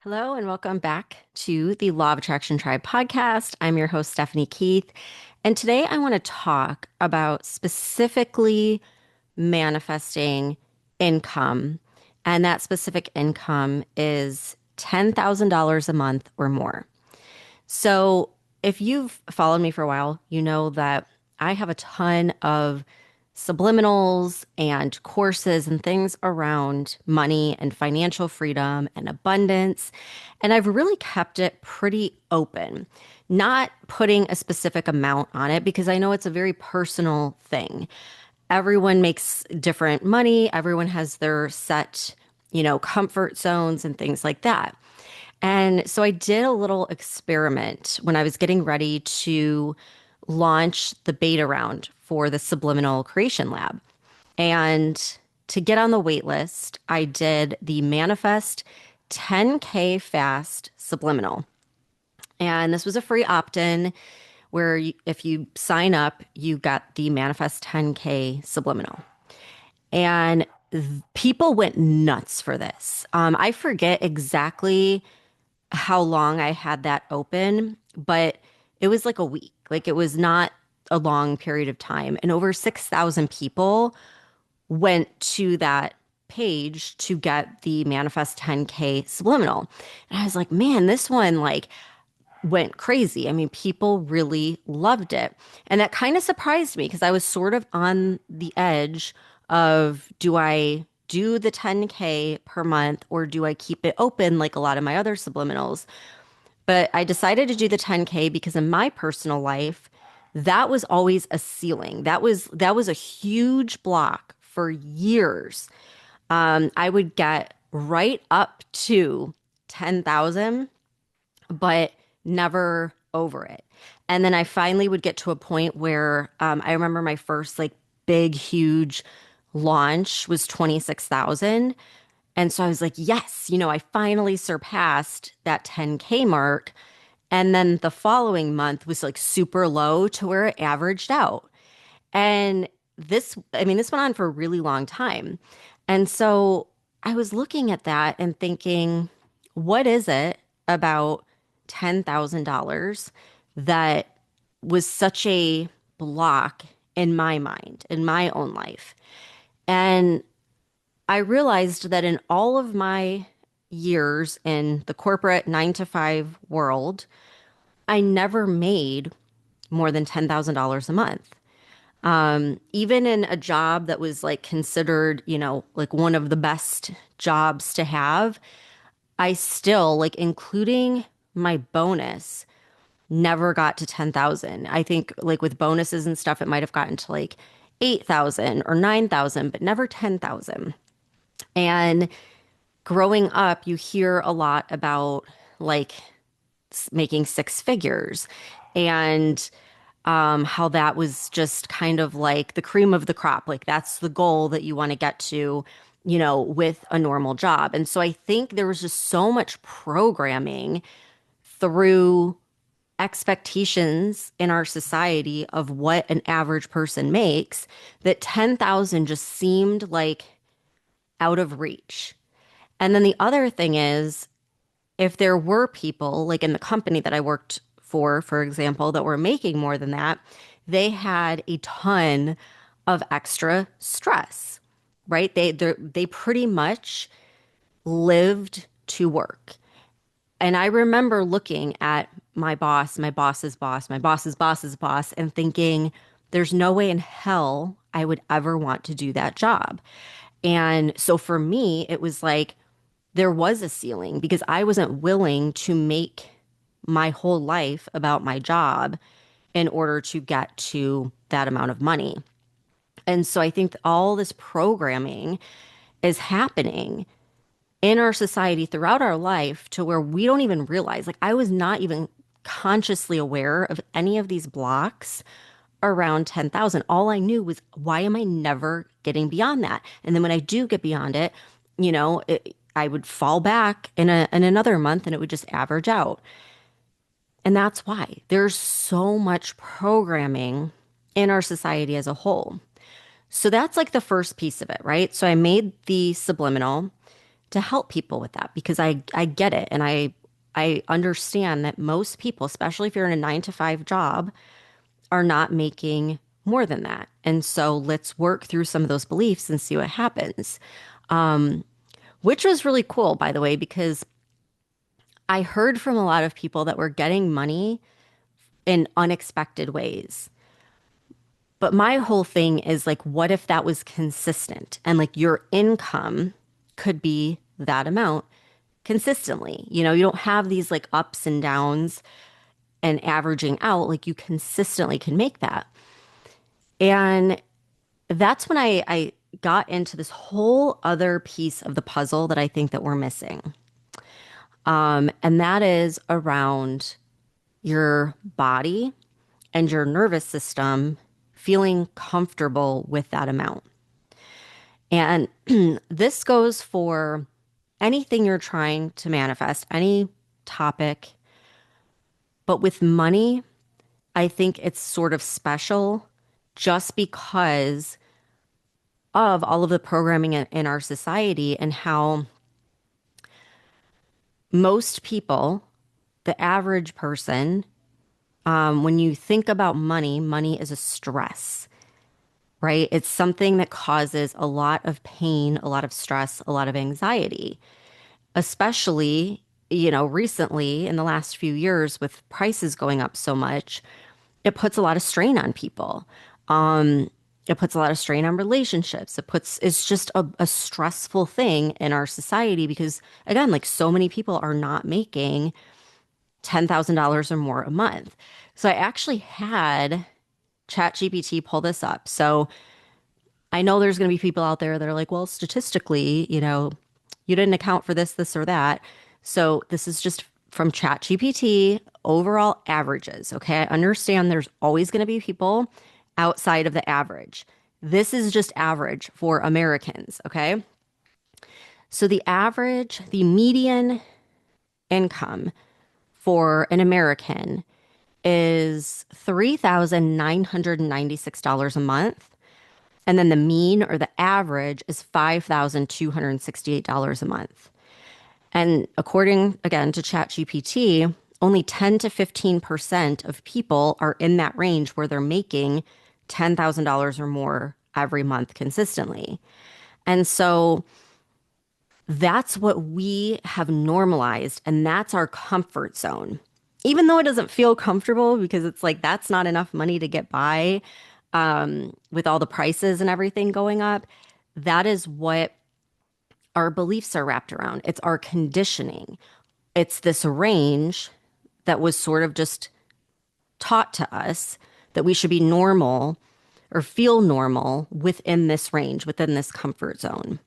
Hello, and welcome back to the Law of Attraction Tribe podcast. I'm your host, Stephanie Keith. And today I want to talk about specifically manifesting income. And that specific income is $10,000 a month or more. So, if you've followed me for a while, you know that I have a ton of subliminals and courses and things around money and financial freedom and abundance. And I've really kept it pretty open, not putting a specific amount on it because I know it's a very personal thing. Everyone makes different money, everyone has their set, comfort zones and things like that. And so I did a little experiment when I was getting ready to launch the beta round for the Subliminal Creation Lab. And to get on the wait list, I did the Manifest 10K Fast Subliminal. And this was a free opt-in where if you sign up, you got the Manifest 10K Subliminal. And people went nuts for this. I forget exactly how long I had that open, but it was like a week. Like it was not a long period of time. And over 6,000 people went to that page to get the Manifest 10K Subliminal. And I was like, man, this one went crazy. I mean, people really loved it. And that kind of surprised me because I was sort of on the edge of do I do the 10K per month or do I keep it open like a lot of my other subliminals? But I decided to do the 10K because in my personal life, that was always a ceiling. That was a huge block for years. I would get right up to 10,000, but never over it. And then I finally would get to a point where I remember my first big, huge launch was 26,000. And so I was like, yes, I finally surpassed that 10K mark. And then the following month was like super low to where it averaged out. And this went on for a really long time. And so I was looking at that and thinking, what is it about $10,000 that was such a block in my mind, in my own life? And I realized that in all of my years in the corporate 9 to 5 world, I never made more than $10,000 a month. Even in a job that was considered, like one of the best jobs to have, I still, including my bonus, never got to 10,000. I think with bonuses and stuff, it might have gotten to 8,000 or 9,000, but never 10,000. And growing up, you hear a lot about like making six figures and how that was just kind of like the cream of the crop. Like that's the goal that you want to get to, with a normal job. And so I think there was just so much programming through expectations in our society of what an average person makes that 10,000 just seemed like out of reach. And then the other thing is, if there were people like in the company that I worked for example, that were making more than that, they had a ton of extra stress, right? They pretty much lived to work. And I remember looking at my boss, my boss's boss, my boss's boss's boss, and thinking, there's no way in hell I would ever want to do that job. And so for me, it was like there was a ceiling because I wasn't willing to make my whole life about my job in order to get to that amount of money. And so I think all this programming is happening in our society throughout our life to where we don't even realize. Like I was not even consciously aware of any of these blocks around 10,000. All I knew was, why am I never getting beyond that? And then when I do get beyond it, I would fall back in another month and it would just average out. And that's why there's so much programming in our society as a whole. So that's like the first piece of it, right? So I made the subliminal. to help people with that because I get it. And I understand that most people, especially if you're in a 9 to 5 job, are not making more than that. And so let's work through some of those beliefs and see what happens. Which was really cool, by the way, because I heard from a lot of people that were getting money in unexpected ways. But my whole thing is like, what if that was consistent and like your income could be that amount consistently? You know, you don't have these like ups and downs and averaging out, like you consistently can make that. And that's when I got into this whole other piece of the puzzle that I think that we're missing. And that is around your body and your nervous system feeling comfortable with that amount. And this goes for anything you're trying to manifest, any topic. But with money, I think it's sort of special just because of all of the programming in our society and how most people, the average person, when you think about money, money is a stress, right? It's something that causes a lot of pain, a lot of stress, a lot of anxiety, especially, you know, recently in the last few years with prices going up so much, it puts a lot of strain on people. It puts a lot of strain on relationships. It's just a stressful thing in our society because, again, like so many people are not making $10,000 or more a month. So I actually had ChatGPT pull this up. So I know there's going to be people out there that are like, well, statistically, you know, you didn't account for this, this, or that. So this is just from ChatGPT, overall averages. Okay. I understand there's always going to be people outside of the average. This is just average for Americans. Okay. So the median income for an American is $3,996 a month. And then the mean or the average is $5,268 a month. And according, again, to ChatGPT, only 10 to 15% of people are in that range where they're making $10,000 or more every month consistently. And so that's what we have normalized, and that's our comfort zone. Even though it doesn't feel comfortable because it's like that's not enough money to get by with all the prices and everything going up, that is what our beliefs are wrapped around. It's our conditioning. It's this range that was sort of just taught to us that we should be normal or feel normal within this range, within this comfort zone.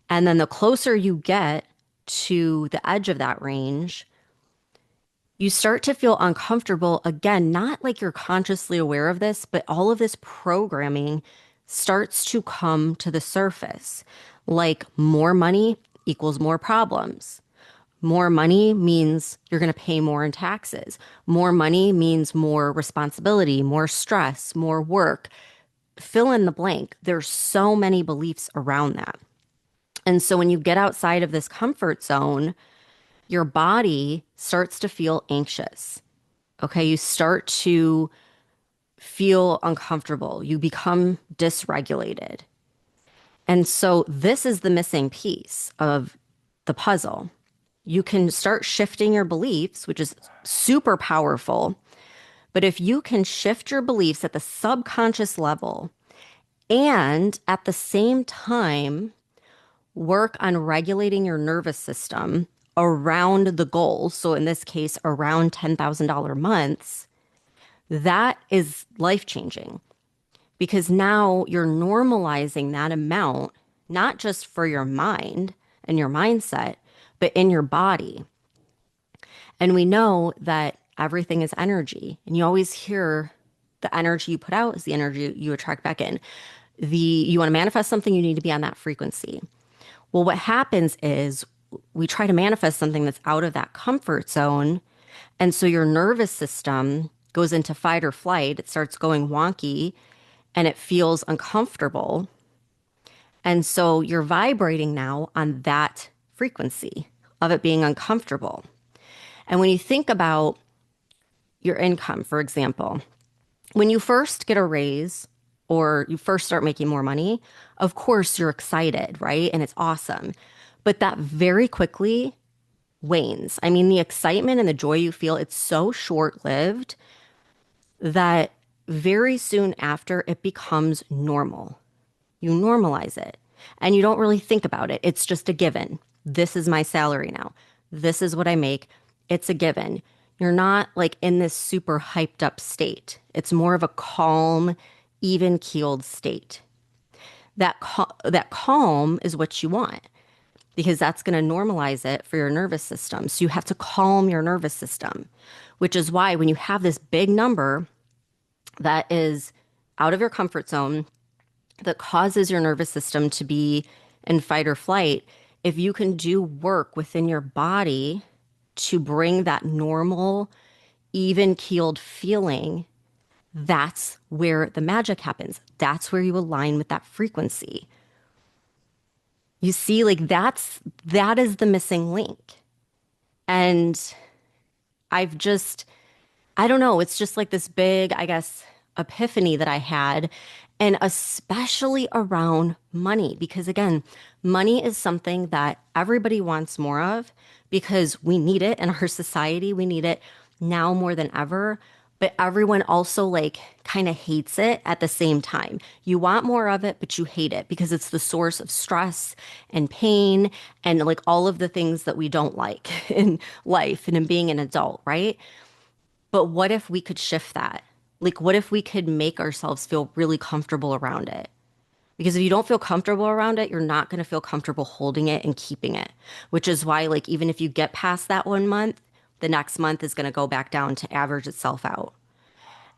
And then the closer you get to the edge of that range, you start to feel uncomfortable again, not like you're consciously aware of this, but all of this programming starts to come to the surface. Like more money equals more problems. More money means you're going to pay more in taxes. More money means more responsibility, more stress, more work. Fill in the blank. There's so many beliefs around that. And so when you get outside of this comfort zone, your body starts to feel anxious. Okay. You start to feel uncomfortable. You become dysregulated. And so this is the missing piece of the puzzle. You can start shifting your beliefs, which is super powerful. But if you can shift your beliefs at the subconscious level and at the same time work on regulating your nervous system around the goal, so in this case, around $10,000 months, that is life changing because now you're normalizing that amount, not just for your mind and your mindset, but in your body. And we know that everything is energy. And you always hear the energy you put out is the energy you attract back in. You want to manifest something, you need to be on that frequency. Well, what happens is we try to manifest something that's out of that comfort zone. And so your nervous system goes into fight or flight. It starts going wonky and it feels uncomfortable. And so you're vibrating now on that frequency of it being uncomfortable. And when you think about your income, for example, when you first get a raise or you first start making more money, of course you're excited, right? And it's awesome. But that very quickly wanes. I mean, the excitement and the joy you feel, it's so short-lived that very soon after it becomes normal. You normalize it and you don't really think about it. It's just a given. This is my salary now. This is what I make. It's a given. You're not like in this super hyped up state. It's more of a calm, even keeled state. That calm is what you want because that's going to normalize it for your nervous system. So you have to calm your nervous system, which is why when you have this big number that is out of your comfort zone, that causes your nervous system to be in fight or flight, if you can do work within your body to bring that normal, even keeled feeling, that's where the magic happens. That's where you align with that frequency. You see, like that is the missing link. And I've just, I don't know, it's just like this big, I guess, epiphany that I had, and especially around money, because again, money is something that everybody wants more of because we need it in our society. We need it now more than ever. But everyone also like kind of hates it at the same time. You want more of it, but you hate it because it's the source of stress and pain and like all of the things that we don't like in life and in being an adult, right? But what if we could shift that? Like, what if we could make ourselves feel really comfortable around it? Because if you don't feel comfortable around it, you're not going to feel comfortable holding it and keeping it, which is why, like, even if you get past that 1 month, the next month is going to go back down to average itself out.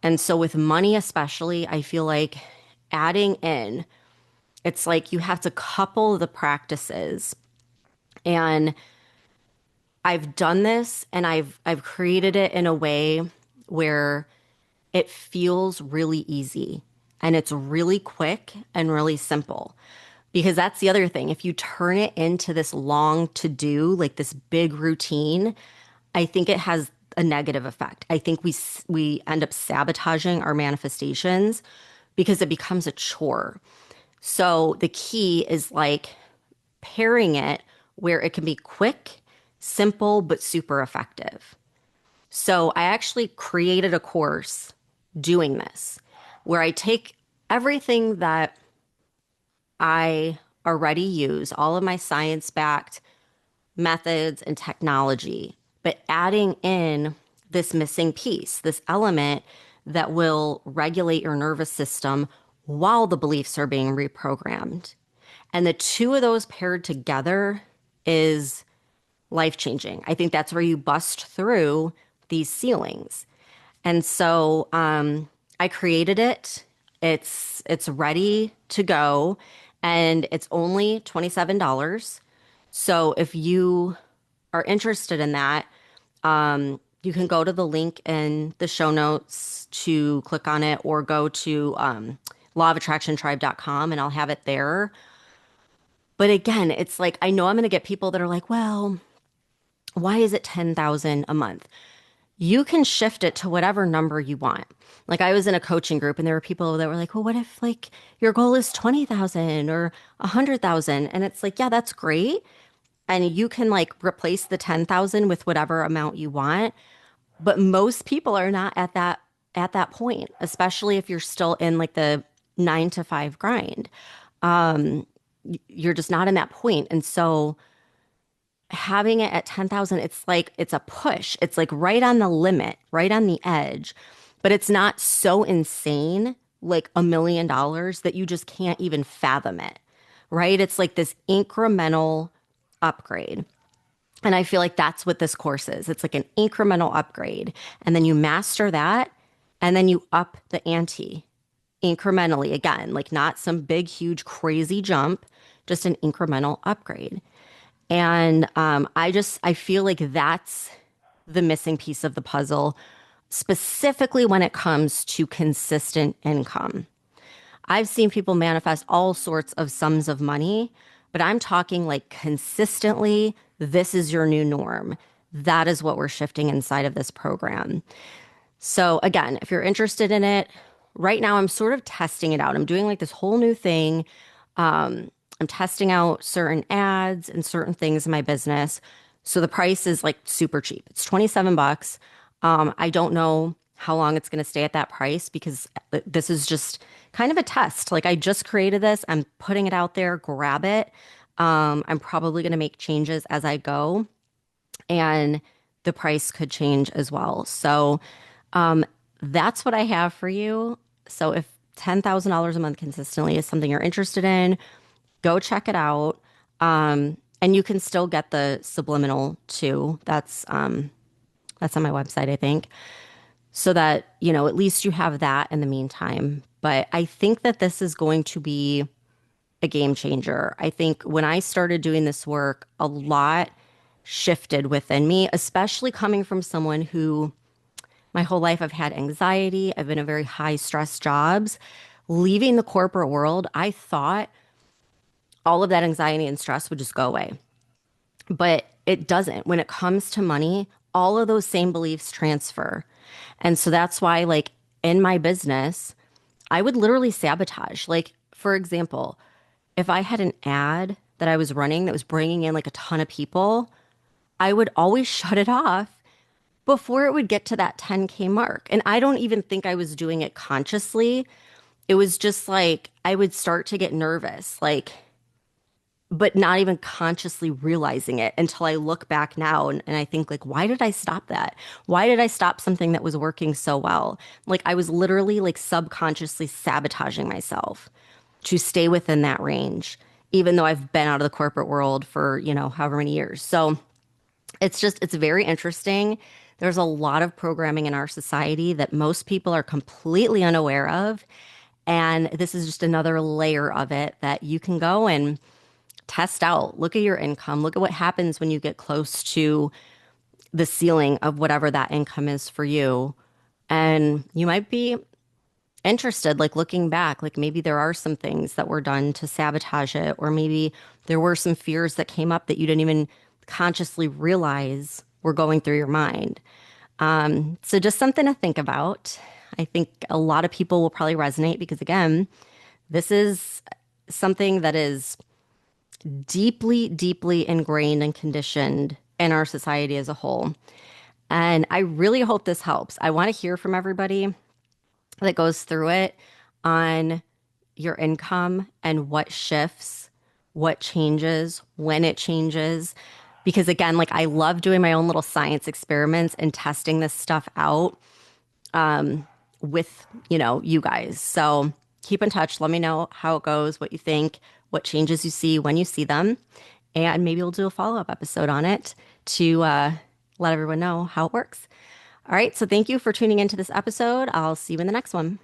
And so, with money, especially, I feel like adding in, it's like you have to couple the practices. And I've done this and I've created it in a way where it feels really easy and it's really quick and really simple. Because that's the other thing. If you turn it into this long to do, like this big routine, I think it has a negative effect. I think we end up sabotaging our manifestations because it becomes a chore. So the key is like pairing it where it can be quick, simple, but super effective. So I actually created a course doing this where I take everything that I already use, all of my science-backed methods and technology, but adding in this missing piece, this element that will regulate your nervous system while the beliefs are being reprogrammed. And the two of those paired together is life-changing. I think that's where you bust through these ceilings. And so I created it. It's ready to go, and it's only $27. So if you are interested in that, you can go to the link in the show notes to click on it, or go to lawofattractiontribe.com and I'll have it there. But again, it's like I know I'm going to get people that are like, well, why is it 10,000 a month? You can shift it to whatever number you want. Like I was in a coaching group and there were people that were like, well, what if like your goal is 20,000 or 100,000? And it's like, yeah, that's great. And you can like replace the 10,000 with whatever amount you want. But most people are not at that point, especially if you're still in like the 9 to 5 grind. You're just not in that point. And so having it at 10,000, it's like it's a push. It's like right on the limit, right on the edge, but it's not so insane like $1 million that you just can't even fathom it, right? It's like this incremental upgrade. And I feel like that's what this course is. It's like an incremental upgrade. And then you master that, and then you up the ante incrementally again, like not some big, huge, crazy jump, just an incremental upgrade. And I feel like that's the missing piece of the puzzle, specifically when it comes to consistent income. I've seen people manifest all sorts of sums of money, but I'm talking like consistently, this is your new norm. That is what we're shifting inside of this program. So, again, if you're interested in it, right now I'm sort of testing it out. I'm doing like this whole new thing. I'm testing out certain ads and certain things in my business. So the price is like super cheap. It's 27 bucks. I don't know how long it's going to stay at that price because this is just kind of a test. Like I just created this, I'm putting it out there, grab it. I'm probably going to make changes as I go, and the price could change as well. So that's what I have for you. So if $10,000 a month consistently is something you're interested in, go check it out. And you can still get the subliminal too. That's on my website, I think. So that, at least you have that in the meantime. But I think that this is going to be a game changer. I think when I started doing this work, a lot shifted within me, especially coming from someone who my whole life I've had anxiety. I've been in very high stress jobs. Leaving the corporate world, I thought all of that anxiety and stress would just go away. But it doesn't. When it comes to money, all of those same beliefs transfer. And so that's why, like, in my business, I would literally sabotage. Like, for example, if I had an ad that I was running that was bringing in like a ton of people, I would always shut it off before it would get to that 10K mark. And I don't even think I was doing it consciously. It was just like I would start to get nervous, like, but not even consciously realizing it until I look back now and I think like, why did I stop that? Why did I stop something that was working so well? Like I was literally like subconsciously sabotaging myself to stay within that range, even though I've been out of the corporate world for, however many years. So it's very interesting. There's a lot of programming in our society that most people are completely unaware of. And this is just another layer of it that you can go and test out. Look at your income. Look at what happens when you get close to the ceiling of whatever that income is for you. And you might be interested, like looking back, like maybe there are some things that were done to sabotage it, or maybe there were some fears that came up that you didn't even consciously realize were going through your mind. So just something to think about. I think a lot of people will probably resonate because, again, this is something that is deeply, deeply ingrained and conditioned in our society as a whole. And I really hope this helps. I want to hear from everybody that goes through it on your income and what shifts, what changes, when it changes. Because again, like I love doing my own little science experiments and testing this stuff out with, you guys. So keep in touch. Let me know how it goes, what you think, what changes you see when you see them. And maybe we'll do a follow-up episode on it to let everyone know how it works. All right. So thank you for tuning into this episode. I'll see you in the next one.